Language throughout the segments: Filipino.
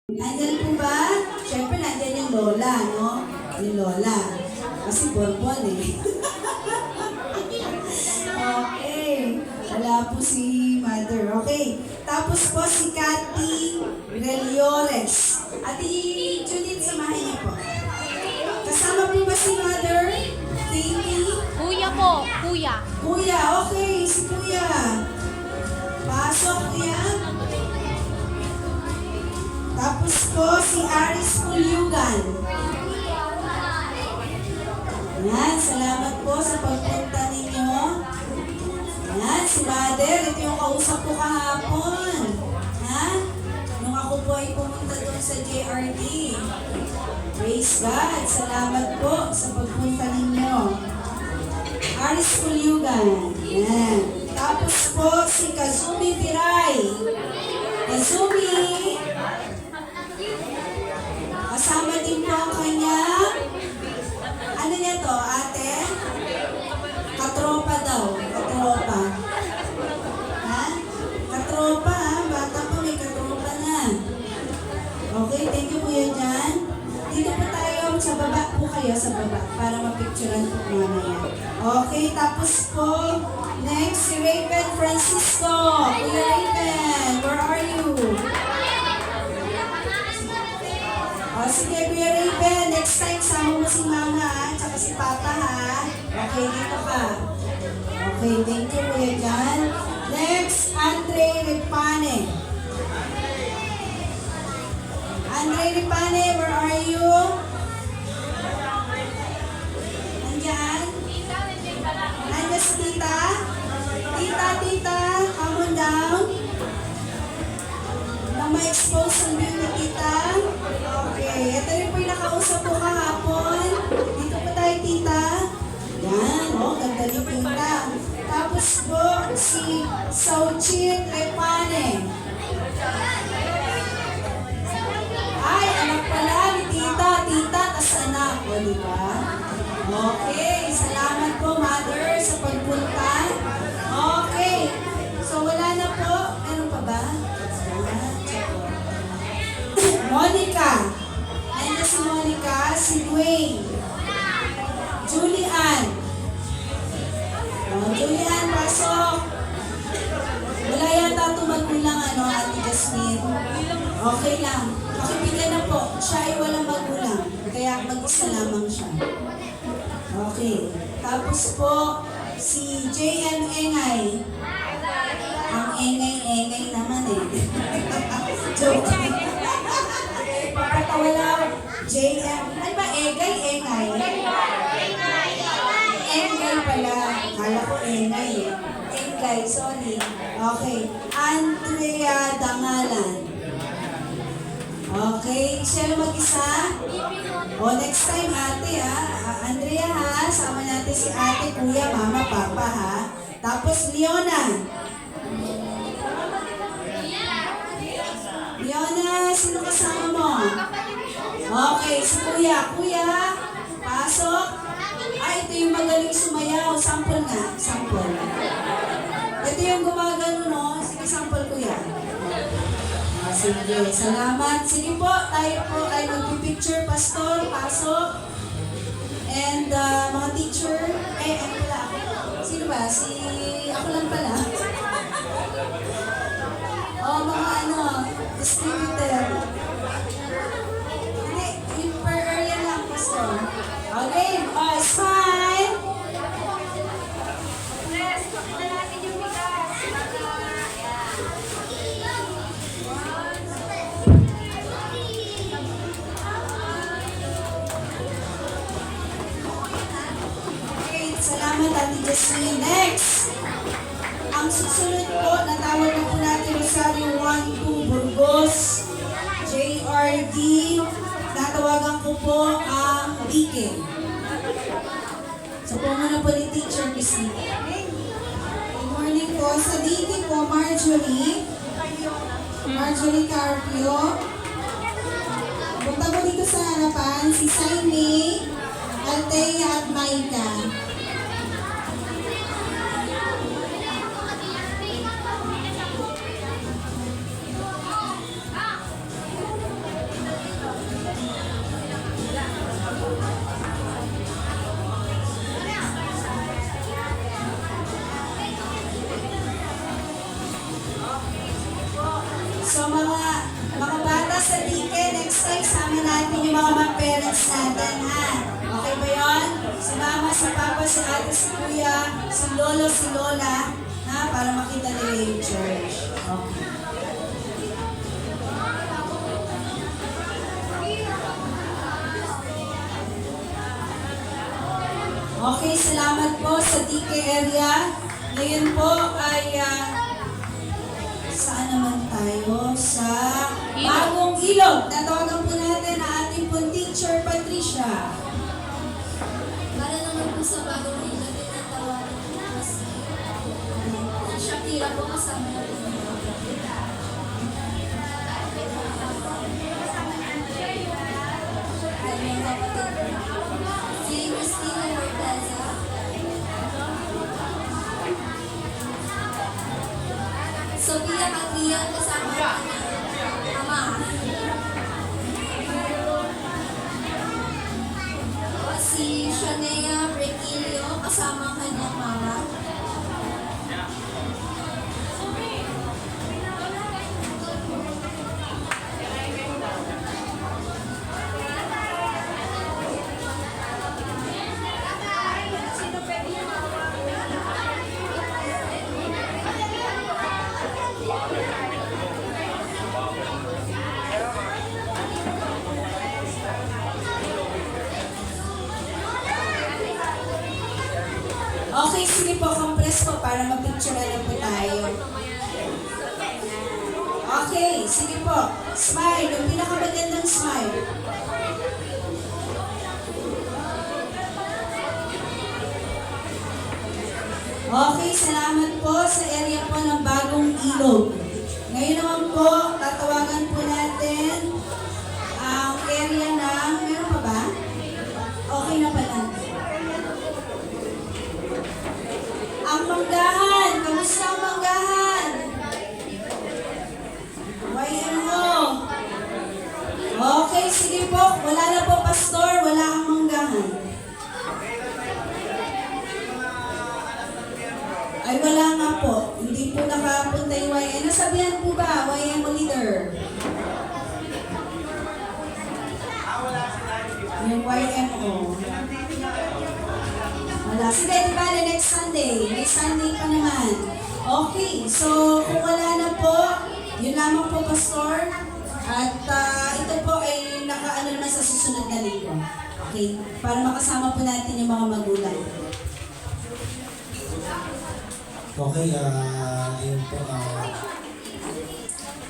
Nandyan po ba? Siyempre, nandyan yung lola, no? Yung lola. Kasi Bourbon eh. Okay. Wala po si mother. Okay. Tapos po si Cathy Reliores. Ate Judith, samahin niyo po. Kasama po ba si mother? Katie? Kuya po, kuya. Kuya, okay. Si kuya. Pasok, kuya. Tapos po si Aris Pulyugan. Yan, salamat po sa pagpunta ninyo. Yan, si Mother, ito yung kausap ko kahapon. Ha? Nung ako po ay pumunta doon sa JRD. Praise God, salamat po sa pagpunta ninyo. Aris Pulyugan. Yan. Tapos po si Kazumi Piray. Kazumi. Kasama din po ang kanyang, ano niya to, ate? Katropa daw, katropa. Ha? Katropa ha, bata pa may katropa na. Okay, thank you po yan dyan. Dito po tayo, sa baba po kayo, sa baba, para mapicturean po mamaya. Okay, tapos po, next si Raven Francisco. Kuya Raven, where are you? O sige, Kuya Raven, next time sama mo si Mama ha, tsaka si Papa ha. Okay, dito ka. Okay, thank you Kuya Jan. Next, Andre Ripane. Andre Ripane, where are you? Nandiyan? Nandiyan si Tita? Tita, come on down. Na ma-expose ang beauty, Tita. Okay, ito rin po yung nakausap ko kahapon. Dito po tayo, Tita. Yan, oh, ganda ni Tita. Tapos po, si Sauchit Repane. Ay, anak pala ni Tita. Tita, tas anak. O, diba? Okay, salamat po, Mother, sa pagpunta. Okay, so wala na po. Meron pa ba? Monica. Nandiyan si Monica, si Dwayne. Julian. Julian, pasok. Wala yata tumagulang Ate Jasmine. Okay lang. Pakibigyan na po. Siya ay walang magulang. Kaya mag-isa lamang siya. Okay. Tapos po, si JM Engay. Ang engay-engay naman eh. Joke. Papatawa JM. Ano ba? Engay? Engay pala. Kala ko engay eh. Engay, sorry. Okay. Andrea Dangalan. Okay. Siya lang mag-isa? O, next time ate ha. Andrea ha. Sama natin si ate, kuya, mama, papa ha. Tapos Leona. Leona, sino kasama mo? Okay, si kuya. Kuya, pasok. Ay, ito yung magaling sumayaw. Sample nga. Sample. Ito yung gumagano, no? Sige, sample kuya. Sige, salamat. Sige po, tayo po ay mag-picture. Pastor, pasok. And mga teacher. Ano pala? Sino ba? Ako lang pala. Mga distributor. Hindi, yung per area lang, Pastor. Okay, smile. Yes, pakita natin yung bigas. Okay, salamat Ate Jasmine. Next! Ang susunod po, natawag na po natin Rosario 1-2 Burgos, JRD. Natawagan ko po ang Dike. So po muna po ni Teacher Christy. Good morning po. Sa Dike po, Marjorie Carpio. Punta po dito sa harapan, si Saime, Althea at Maika. si Papa, si Ate, si Kuya, si Lolo, si Lola, ha, para makita nila yung church. Okay. Okay, salamat po sa DK area. Ngayon po ay saan naman tayo? Sa Bagong Ilog. Tatawagan po natin ang ating pong teacher, Patricia. Para naman po sa bagong nila, tinatawagan ko po si Shakira po kasama na po niya. Ay, mga kapatid ko. Si Christina Mortaza. Sofia Caglian kasama po niya. Ama. Si Shanea Requilio kasama ang kanyang mama. Okay, sige po, compress po para mapicture na po tayo. Okay, sige po. Smile, yung pinakamagandang smile. Okay, salamat po sa area po ng Bagong Ilog. Ngayon naman po, tatawagan po natin ang area ng, meron pa ba? Okay na pala. Ang Manggahan, kamusta ang Manggahan? YMO. Okay, sige po. Wala na po, Pastor. Wala ang Manggahan. Ay, wala nga po. Hindi po nakapunta yung YM. Nasabihan po ba, YMO leader? Yung YMO. Wala. Sige, di ba, next Sunday. Next Sunday pa naman. Okay, so kung wala na po, yun lamang po, Pastor. At ito po ay nakaano naman sa susunod na linggo. Okay, para makasama po natin yung mga magulang. Okay, ayun po,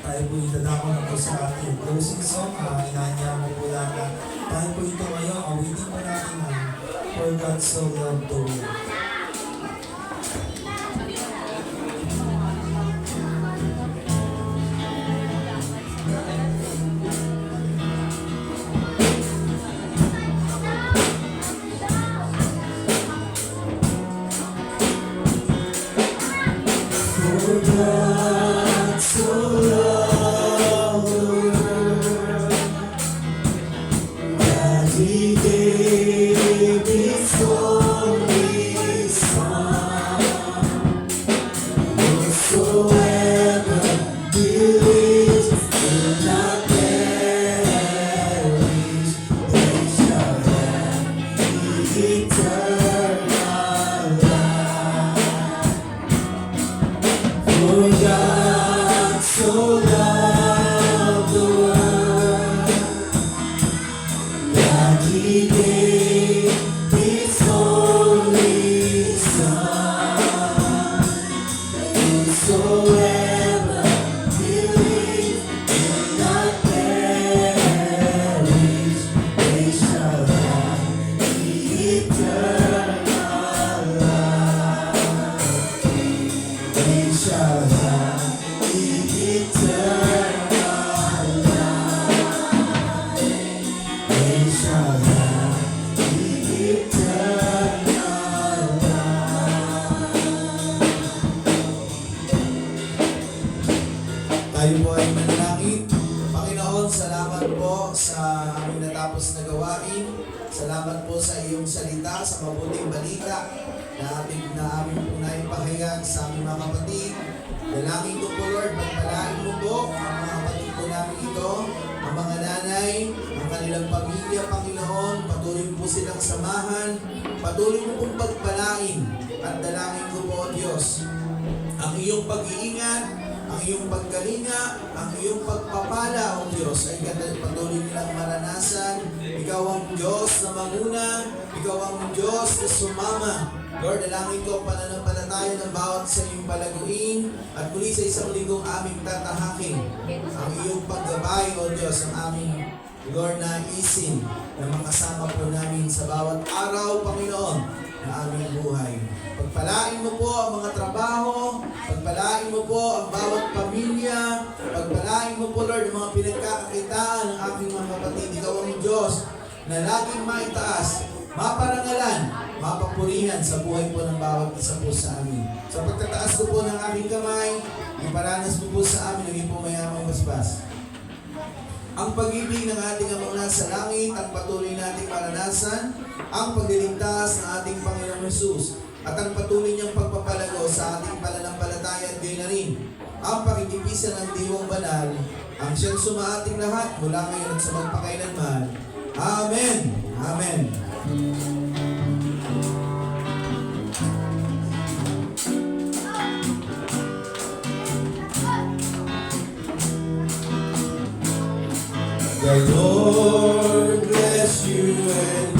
tayo po itadako na po sa ating closing song. Inanya mo po lang na tayo po ito ngayon, awitin po natin ang For God So Loved the World. For God so loved the world that He gave His only Son. Whosoever believes will not perish, they shall have eternal life. For God so loved the world that He gave His only Son. Whosoever believes will not perish, they shall have eternal life. They shall have eternal life. They shall have eternal life. Tayo po ay manalangin. Panginoon, salamat po sa aming natapos na gawain. Salamat po sa iyong salita, sa mabuting balita na aming po naipahayag sa aming mga kapatid. Dalangin ko po, Lord, pagpalain mo po ang mga kapatid po namin ito, ang mga nanay, ang kanilang pamilya, Panginoon, patuloy po silang samahan, Patuloy mo pong pagpalain at dalangin ko po, O Diyos, ang iyong pag-iingat, ang iyong pagkalinga, ang iyong pagpapala, O Diyos, ay patuloy nilang maranasan. Ikaw ang Diyos na manguna, ikaw ang Diyos na sumama. Lord, dalangin ko ang pananampalataya ng bawat sa iyong palaguin at muli sa isang linggong aming tatahakin ang iyong paggabay, O Diyos, ang aming Lord na isin na makasama po namin sa bawat araw, Panginoon, na aming buhay. Pagpalain mo po ang mga trabaho, pagpalain mo po ang bawat pamilya, pagpalain mo po, Lord, ang mga pinagkakakitaan ng aking mga kapatid. Ikaw ang Diyos na laging maitaas, maparangalan, mapapurihan sa buhay po ng bawat isa po sa amin. Sa pagtataas ko po ng aming kamay, iparanas mo po sa amin, naging po mayamang basbas. Ang pag-ibig ng ating Amang nasa langit, ang patuloy nating maranasan, ang pagliligtas ng ating Panginoong Hesus, at ang patuloy niyang pagpapalago sa ating pananampalataya at gayon na rin, ang pakikipisan ng Diwang Banal, ang siyang sumaating lahat mula ngayon at sa magpakailanman. Amen! Amen! The Lord bless you and